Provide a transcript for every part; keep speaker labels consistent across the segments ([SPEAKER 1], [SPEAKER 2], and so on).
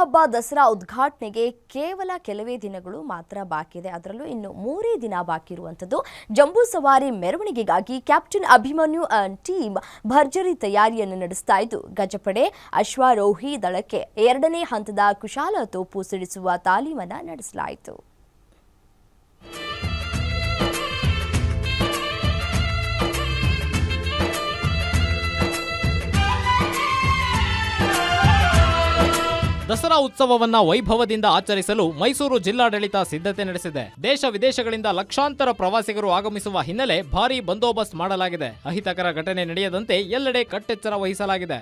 [SPEAKER 1] ಹಬ್ಬ ದಸರಾ ಉದ್ಘಾಟನೆಗೆ ಕೇವಲ ಕೆಲವೇ ದಿನಗಳು ಮಾತ್ರ ಬಾಕಿ ಇದೆ. ಅದರಲ್ಲೂ ಇನ್ನು 3 ದಿನ ಬಾಕಿ ಇರುವಂತದ್ದು. ಜಂಬೂ ಸವಾರಿ ಮೆರವಣಿಗೆಗಾಗಿ ಕ್ಯಾಪ್ಟನ್ ಅಭಿಮನ್ಯು ಟೀಮ್ ಭರ್ಜರಿ ತಯಾರಿಯನ್ನು ನಡೆಸ್ತಾ ಇದ್ದು, ಗಜಪಡೆ ಅಶ್ವಾರೋಹಿ ದಳಕ್ಕೆ 2ನೇ ಹಂತದ ಕುಶಾಲ ತೋಪು ಸಿಡಿಸುವ ತಾಲೀಮನ್ನು ನಡೆಸಲಾಯಿತು.
[SPEAKER 2] ದಸರಾ ಉತ್ಸವವನ್ನ ವೈಭವದಿಂದ ಆಚರಿಸಲು ಮೈಸೂರು ಜಿಲ್ಲಾಡಳಿತ ಸಿದ್ಧತೆ ನಡೆಸಿದೆ. ದೇಶ ವಿದೇಶಗಳಿಂದ ಲಕ್ಷಾಂತರ ಪ್ರವಾಸಿಗರು ಆಗಮಿಸುವ ಹಿನ್ನೆಲೆ ಭಾರೀ ಬಂದೋಬಸ್ತ್ ಮಾಡಲಾಗಿದೆ. ಅಹಿತಕರ ಘಟನೆ ನಡೆಯದಂತೆ ಎಲ್ಲೆಡೆ ಕಟ್ಟೆಚ್ಚರ ವಹಿಸಲಾಗಿದೆ.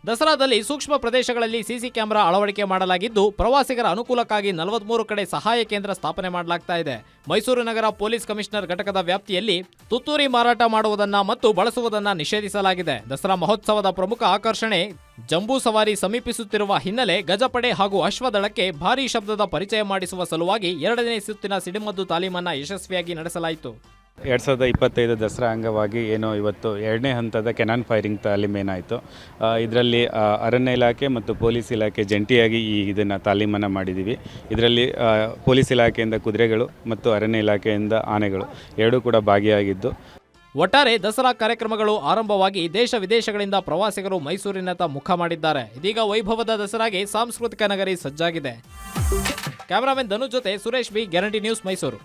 [SPEAKER 2] ದಸರಾದಲ್ಲಿ ಸೂಕ್ಷ್ಮ ಪ್ರದೇಶಗಳಲ್ಲಿ ಸಿಸಿ ಕ್ಯಾಮೆರಾ ಅಳವಡಿಕೆ ಮಾಡಲಾಗಿದ್ದು, ಪ್ರವಾಸಿಗರ ಅನುಕೂಲಕ್ಕಾಗಿ 43 ಕಡೆ ಸಹಾಯ ಕೇಂದ್ರ ಸ್ಥಾಪನೆ ಮಾಡಲಾಗ್ತಾ ಇದೆ. ಮೈಸೂರು ನಗರ ಪೊಲೀಸ್ ಕಮಿಷನರ್ ಘಟಕದ ವ್ಯಾಪ್ತಿಯಲ್ಲಿ ತುತ್ತೂರಿ ಮಾರಾಟ ಮಾಡುವುದನ್ನ ಮತ್ತು ಬಳಸುವುದನ್ನ ನಿಷೇಧಿಸಲಾಗಿದೆ. ದಸರಾ ಮಹೋತ್ಸವದ ಪ್ರಮುಖ ಆಕರ್ಷಣೆ ಜಂಬೂ ಸವಾರಿ ಸಮೀಪಿಸುತ್ತಿರುವ ಹಿನ್ನೆಲೆ ಗಜಪಡೆ ಹಾಗೂ ಅಶ್ವದಳಕ್ಕೆ ಭಾರೀ ಶಬ್ದದ ಪರಿಚಯ ಮಾಡಿಸುವ ಸಲುವಾಗಿ 2ನೇ ಸುತ್ತಿನ ಸಿಡಿಮದ್ದು ತಾಲೀಮನ್ನ ಯಶಸ್ವಿಯಾಗಿ ನಡೆಸಲಾಯಿತು.
[SPEAKER 3] 2025 ದಸರಾ ಅಂಗವಾಗಿ ಇವತ್ತು 2ನೇ ಹಂತದ ಕೆನಾನ್ ಫೈರಿಂಗ್ ತಾಲೀಮೇನಾಯಿತು. ಇದರಲ್ಲಿ ಅರಣ್ಯ ಇಲಾಖೆ ಮತ್ತು ಪೊಲೀಸ್ ಇಲಾಖೆ ಜಂಟಿಯಾಗಿ ಇದನ್ನು ತಾಲೀಮನ್ನು ಮಾಡಿದ್ದೀವಿ. ಇದರಲ್ಲಿ ಪೊಲೀಸ್ ಇಲಾಖೆಯಿಂದ ಕುದುರೆಗಳು ಮತ್ತು ಅರಣ್ಯ ಇಲಾಖೆಯಿಂದ ಆನೆಗಳು ಎರಡೂ ಕೂಡ ಭಾಗಿಯಾಗಿದ್ದು,
[SPEAKER 2] ಒಟ್ಟಾರೆ ದಸರಾ ಕಾರ್ಯಕ್ರಮಗಳು ಆರಂಭವಾಗಿ ದೇಶ ವಿದೇಶಗಳಿಂದ ಪ್ರವಾಸಿಗರು ಮೈಸೂರಿನತ್ತ ಮುಖ ಮಾಡಿದ್ದಾರೆ. ಇದೀಗ ವೈಭವದ ದಸರಾಗೆ ಸಾಂಸ್ಕೃತಿಕ ನಗರಿ ಸಜ್ಜಾಗಿದೆ. ಕ್ಯಾಮರಾಮನ್ ಧನು ಜೊತೆ Suresh B, guarantee news, Mysuru.